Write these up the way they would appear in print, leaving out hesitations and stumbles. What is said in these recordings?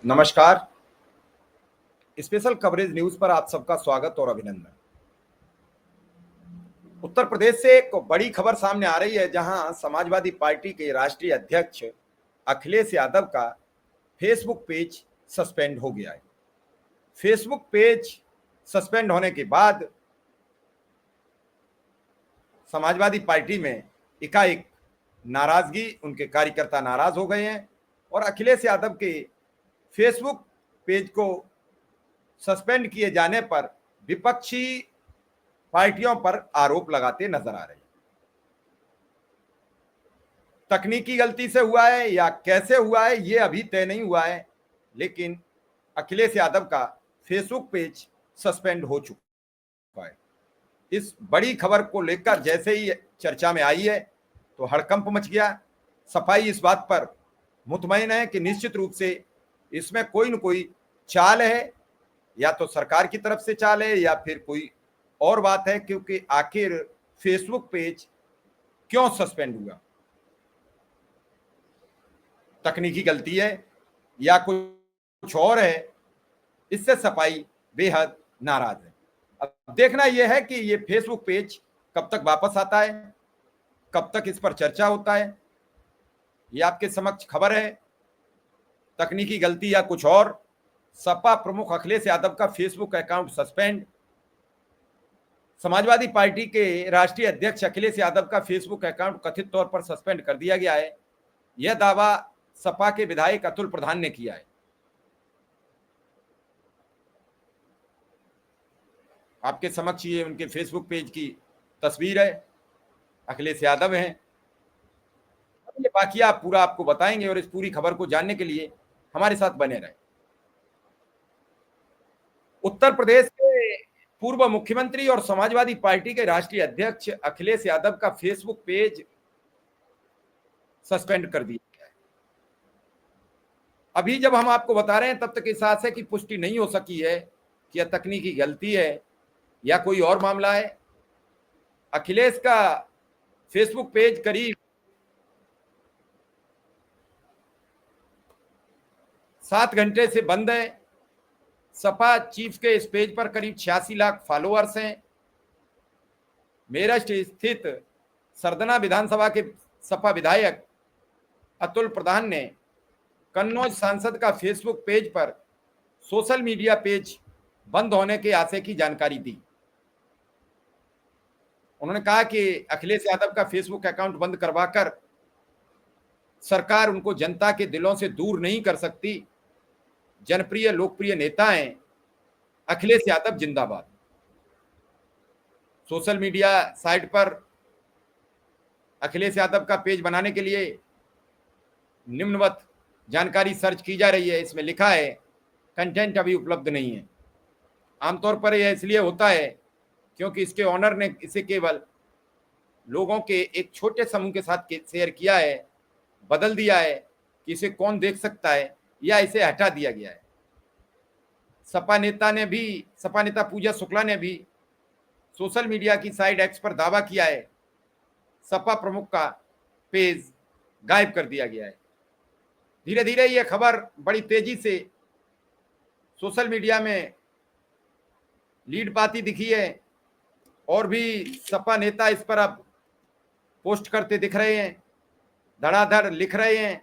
नमस्कार। Special coverage news पर आप सबका स्वागत और अभिनंदन। उत्तर प्रदेश से एक बड़ी खबर सामने आ रही है, जहां समाजवादी पार्टी के राष्ट्रीय अध्यक्ष अखिलेश यादव का फेसबुक पेज सस्पेंड हो गया है। फेसबुक पेज सस्पेंड होने के बाद समाजवादी पार्टी में एकाएक नाराजगी, उनके कार्यकर्ता नाराज हो गए हैं और अखिलेश यादव के फेसबुक पेज को सस्पेंड किए जाने पर विपक्षी पार्टियों पर आरोप लगाते नजर आ रहे हैं। तकनीकी गलती से हुआ है या कैसे हुआ है ये अभी तय नहीं हुआ है, लेकिन अखिलेश यादव का फेसबुक पेज सस्पेंड हो चुका है। इस बड़ी खबर को लेकर जैसे ही चर्चा में आई है तो हड़कंप मच गया। सफाई इस बात पर मुतमईन है कि निश्चित रूप से इसमें कोई न कोई चाल है, या तो सरकार की तरफ से चाल है या फिर कोई और बात है, क्योंकि आखिर फेसबुक पेज क्यों सस्पेंड हुआ? तकनीकी गलती है या कुछ और है? इससे सफाई बेहद नाराज है। अब देखना यह है कि ये फेसबुक पेज कब तक वापस आता है, कब तक इस पर चर्चा होता है। ये आपके समक्ष खबर है। तकनीकी गलती या कुछ और? सपा प्रमुख अखिलेश यादव का Facebook account suspend. Samajwadi party के राष्ट्रीय अध्यक्ष अखिलेश यादव का फेसबुक अकाउंट कथित तौर पर सस्पेंड कर दिया गया है। यह दावा सपा के विधायक अतुल प्रधान ने किया है। आपके समक्ष ये उनके फेसबुक पेज की तस्वीर है। अखिलेश यादव हैं। ये बाकी आप पूरा आपको बताएंगे और इस पूरी खबर को जानने के लिए हमारे साथ बने रहें। उत्तर प्रदेश के पूर्व मुख्यमंत्री और समाजवादी पार्टी के राष्ट्रीय अध्यक्ष अखिलेश यादव का फेसबुक पेज सस्पेंड कर दिया गया है। अभी जब हम आपको बता रहे हैं तब तक इस हादसे की पुष्टि नहीं हो सकी है कि यह तकनीकी गलती है या कोई और मामला है। अखिलेश का फेसबुक पेज करीब 7 घंटे से बंद है। सपा चीफ के इस पेज पर करीब 86 लाख फॉलोअर्स हैं। मेरठ स्थित सरदना विधानसभा के सपा विधायक अतुल प्रधान ने कन्नौज सांसद का फेसबुक पेज पर सोशल मीडिया पेज बंद होने के आशय की जानकारी दी। उन्होंने कहा कि अखिलेश यादव का फेसबुक अकाउंट बंद करवाकर सरकार उनको जनता के दिलों से दूर नहीं कर सकती। जनप्रिय लोकप्रिय नेता हैं अखिलेश यादव, जिंदाबाद। सोशल मीडिया साइट पर अखिलेश यादव का पेज बनाने के लिए निम्नवत जानकारी सर्च की जा रही है। इसमें लिखा है कंटेंट अभी उपलब्ध नहीं है। आमतौर पर यह इसलिए होता है क्योंकि इसके ऑनर ने इसे केवल लोगों के एक छोटे समूह के साथ शेयर किया है, बदल दिया है कि इसे कौन देख सकता है, या इसे हटा दिया गया है। सपा नेता पूजा शुक्ला ने भी सोशल मीडिया की साइट एक्स पर दावा किया है सपा प्रमुख का पेज गायब कर दिया गया है। धीरे धीरे यह खबर बड़ी तेजी से सोशल मीडिया में लीड पाती दिखी है और भी सपा नेता इस पर अब पोस्ट करते दिख रहे हैं, धड़ाधड़ लिख रहे हैं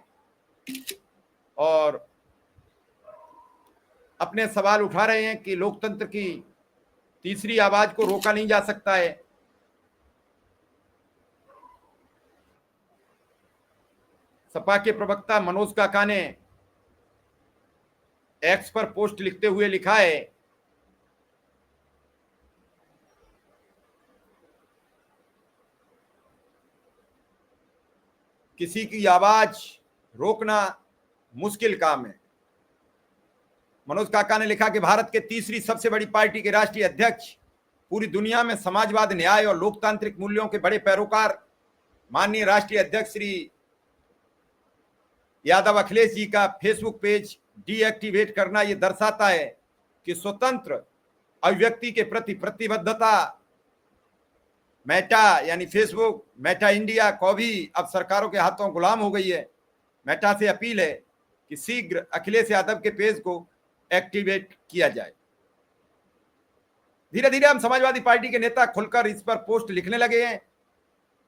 और अपने सवाल उठा रहे हैं कि लोकतंत्र की तीसरी आवाज को रोका नहीं जा सकता है। सपा के प्रवक्ता मनोज काका ने एक्स पर पोस्ट लिखते हुए लिखा है, किसी की आवाज रोकना मुश्किल काम है। मनोज काका ने लिखा कि भारत के तीसरी सबसे बड़ी पार्टी के राष्ट्रीय अध्यक्ष, पूरी दुनिया में समाजवाद, न्याय और लोकतांत्रिक मूल्यों के बड़े पैरोकार माननीय राष्ट्रीय अध्यक्ष श्री यादव अखिलेश जी का फेसबुक पेज डीएक्टिवेट करना यह दर्शाता है कि स्वतंत्र अभिव्यक्ति के प्रति प्रतिबद्धता मेटा यानी फेसबुक, मेटा इंडिया को भी अब सरकारों के हाथों गुलाम हो गई है। मेटा से अपील है कि शीघ्र अखिलेश यादव के पेज को एक्टिवेट किया जाए। धीरे धीरे हम समाजवादी पार्टी के नेता खुलकर इस पर पोस्ट लिखने लगे हैं।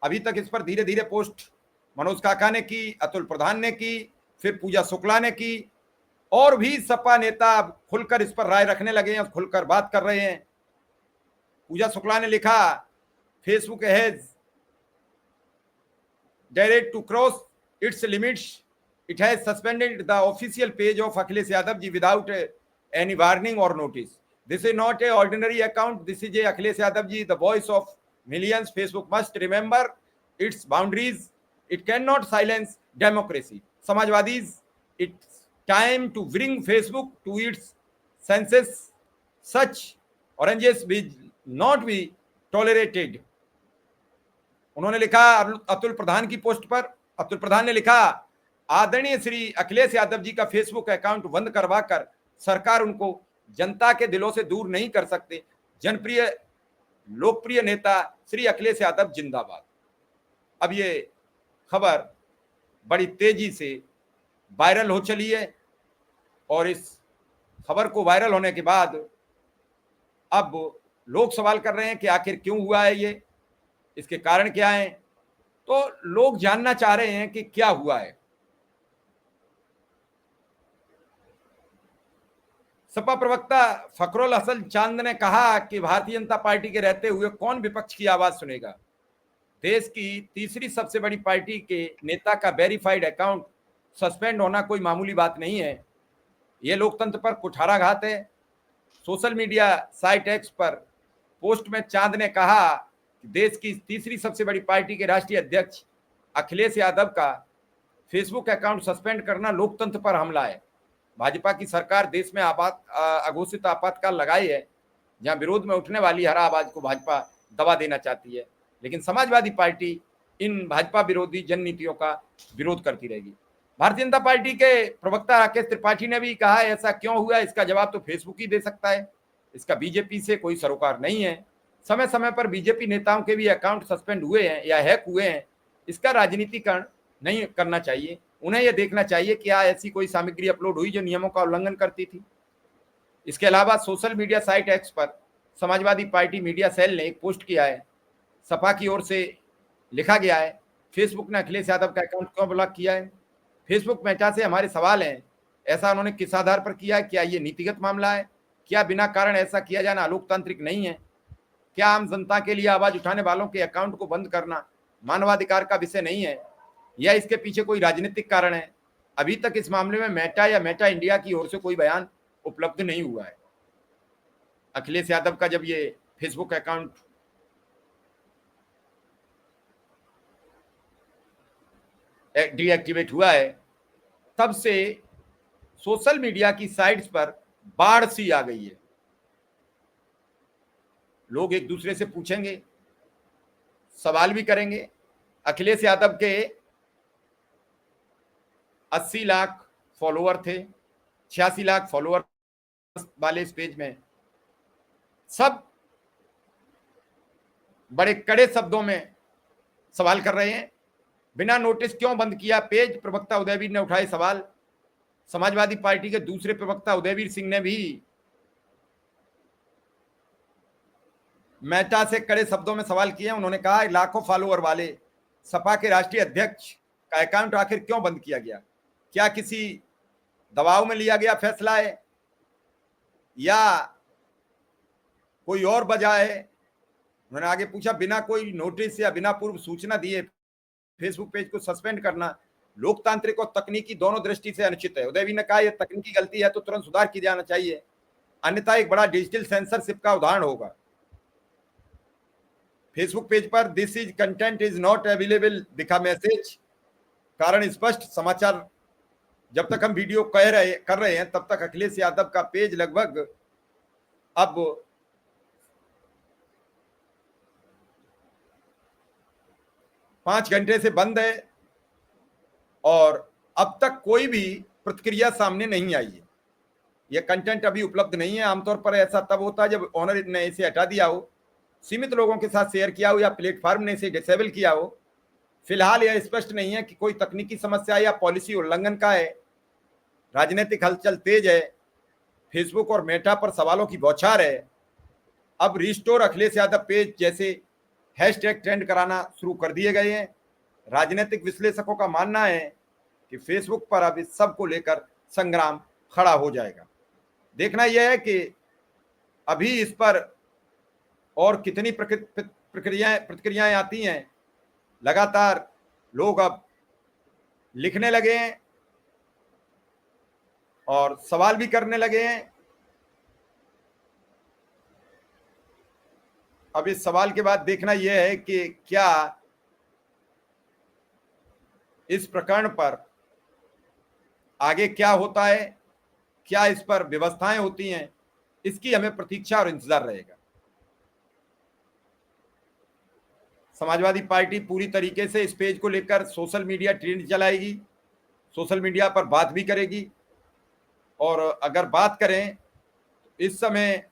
अभी तक इस पर धीरे धीरे पोस्ट मनोज काका ने की, अतुल प्रधान ने की, फिर पूजा शुक्ला ने की, और भी सपा नेता खुलकर इस पर राय रखने लगे हैं, खुलकर बात कर रहे हैं। पूजा शुक्ला ने लिखा, Facebook has dared to cross its limits. It has suspended the official page of Akhilesh Yadav ji without any warning or notice. This is not a ordinary account. This is a Akhilesh Yadav ji, the voice of millions. Facebook must remember its boundaries. It cannot silence democracy. Samajwadis, it's time to bring Facebook to its senses. Such oranges will not be tolerated. उन्होंने लिखा अतुल प्रधान की post पर, अतुल प्रधान ने लिखा, आदरणीय श्री अखिलेश यादव जी का Facebook account बंद करवाकर सरकार उनको जनता के दिलों से दूर नहीं कर सकते। जनप्रिय लोकप्रिय नेता श्री अखिलेश यादव जिंदाबाद। अब ये खबर बड़ी तेजी से वायरल हो चली है और इस खबर को वायरल होने के बाद अब लोग सवाल कर रहे हैं कि आखिर क्यों हुआ है ये, इसके कारण क्या हैं। तो लोग जानना चाह रहे हैं कि क्या हुआ है। सपा प्रवक्ता फखरुल हसन चांद ने कहा कि भारतीय जनता पार्टी के रहते हुए कौन विपक्ष की आवाज सुनेगा। देश की तीसरी सबसे बड़ी पार्टी के नेता का वेरीफाइड अकाउंट सस्पेंड होना कोई मामूली बात नहीं है। यह लोकतंत्र पर कुठाराघात है। सोशल मीडिया साइट एक्स पर पोस्ट में चांद ने कहा कि देश की तीसरी सबसे बड़ी पार्टी के राष्ट्रीय अध्यक्ष अखिलेश यादव का फेसबुक अकाउंट सस्पेंड करना लोकतंत्र पर हमला है। भाजपा की सरकार देश में अघोषित आपातकाल लगाई है, जहां विरोध में उठने वाली हर आवाज को भाजपा दबा देना चाहती है, लेकिन समाजवादी पार्टी इन भाजपा विरोधी जन नीतियों का विरोध करती रहेगी। भारतीय जनता पार्टी के प्रवक्ता राकेश त्रिपाठी ने भी कहा, ऐसा क्यों हुआ, इसका जवाब तो फेसबुक ही दे सकता है, इसका बीजेपी से कोई सरोकार नहीं है। समय समय पर बीजेपी नेताओं के भी अकाउंट सस्पेंड हुए हैं या हैक हुए हैं, इसका राजनीतिकरण नहीं करना चाहिए। उन्हें यह देखना चाहिए कि क्या ऐसी कोई सामग्री अपलोड हुई जो नियमों का उल्लंघन करती थी। इसके अलावा सोशल मीडिया साइट एक्स पर समाजवादी पार्टी मीडिया सेल ने एक पोस्ट किया है। सपा की ओर से लिखा गया है, फेसबुक ने अखिलेश यादव का अकाउंट क्यों ब्लॉक किया है। फेसबुक मेटा से हमारे सवाल हैं, ऐसा उन्होंने किस आधार पर किया है? क्या ये नीतिगत मामला है? क्या बिना कारण ऐसा किया जाना लोकतांत्रिक नहीं है? क्या आम जनता के लिए आवाज उठाने वालों के अकाउंट को बंद करना मानवाधिकार का विषय नहीं है, या इसके पीछे कोई राजनीतिक कारण है? अभी तक इस मामले में मेटा या मेटा इंडिया की ओर से कोई बयान उपलब्ध नहीं हुआ है। अखिलेश यादव का जब ये फेसबुक अकाउंट डीएक्टिवेट हुआ है, तब से सोशल मीडिया की साइट्स पर बाढ़ सी आ गई है। लोग एक दूसरे से पूछेंगे, सवाल भी करेंगे। अखिलेश यादव के 80 लाख फॉलोअर थे, 86 लाख फॉलोअर वाले इस पेज में सब बड़े कड़े शब्दों में सवाल कर रहे हैं, बिना नोटिस क्यों बंद किया पेज। प्रवक्ता उदयवीर ने उठाए सवाल। समाजवादी पार्टी के दूसरे प्रवक्ता उदयवीर सिंह ने भी मेटा से कड़े शब्दों में सवाल किए। उन्होंने कहा, लाखों फॉलोअर वाले सपा के राष्ट्रीय अध्यक्ष का अकाउंट आखिर क्यों बंद किया गया? क्या किसी दबाव में लिया गया फैसला है या कोई और वजह है? उन्होंने आगे पूछा, बिना कोई नोटिस या बिना पूर्व सूचना दिए फेसबुक पेज को सस्पेंड करना लोकतांत्रिक और तकनीकी दोनों दृष्टि से अनुचित है। उदयवीर ने कहा, यह तकनीकी गलती है तो तुरंत सुधार किया जाना चाहिए, अन्यथा एक बड़ा डिजिटल सेंसरशिप का उदाहरण होगा। फेसबुक पेज पर this is content is not available दिखा मैसेज। कारण स्पष्ट, समाचार जब तक हम वीडियो कर रहे हैं तब तक अखिलेश यादव का पेज लगभग अब 5 घंटे से बंद है और अब तक कोई भी प्रतिक्रिया सामने नहीं आई है। यह कंटेंट अभी उपलब्ध नहीं है। आमतौर पर ऐसा तब होता है जब ऑनर ने इसे हटा दिया हो, सीमित लोगों के साथ शेयर किया हो या प्लेटफॉर्म ने इसे डिसेबल किया हो। फिलहाल यह स्पष्ट नहीं है कि कोई तकनीकी समस्या या पॉलिसी उल्लंघन का है। राजनीतिक हलचल तेज है, फेसबुक और मेटा पर सवालों की बौछार है। अब रिस्टोर अखिलेश यादव पेज जैसे हैशटैग ट्रेंड कराना शुरू कर दिए गए हैं। राजनीतिक विश्लेषकों का मानना है कि फेसबुक पर अब इस सब को लेकर संग्राम खड़ा हो जाएगा। देखना यह है कि अभी इस पर और कितनी प्रतिक्रियाएं आती हैं। लगातार लोग अब लिखने लगे हैं और सवाल भी करने लगे हैं। अब इस सवाल के बाद देखना यह है कि क्या इस प्रकरण पर आगे क्या होता है, क्या इस पर व्यवस्थाएं होती हैं, इसकी हमें प्रतीक्षा और इंतजार रहेगा। समाजवादी पार्टी पूरी तरीके से इस पेज को लेकर सोशल मीडिया ट्रेंड चलाएगी, सोशल मीडिया पर बात भी करेगी। और अगर बात करें तो इस समय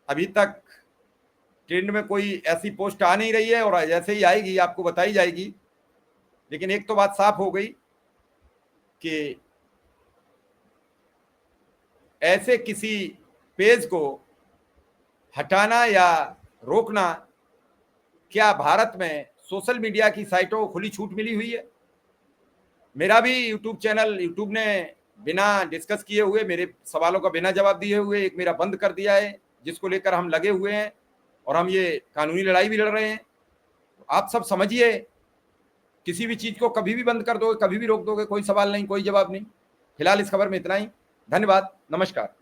अभी तक ट्रेंड में कोई ऐसी पोस्ट आ नहीं रही है, और जैसे ही आएगी आपको बताई जाएगी। लेकिन एक तो बात साफ हो गई कि ऐसे किसी पेज को हटाना या रोकना, क्या भारत में सोशल मीडिया की साइटों को खुली छूट मिली हुई है? मेरा भी यूट्यूब चैनल, यूट्यूब ने बिना डिस्कस किए हुए, मेरे सवालों का बिना जवाब दिए हुए एक मेरा बंद कर दिया है, जिसको लेकर हम लगे हुए हैं और हम ये कानूनी लड़ाई भी लड़ रहे हैं। आप सब समझिए, किसी भी चीज को कभी भी बंद कर दोगे, कभी भी रोक दोगे, कोई सवाल नहीं, कोई जवाब नहीं। फिलहाल इस खबर में इतना ही। धन्यवाद, नमस्कार।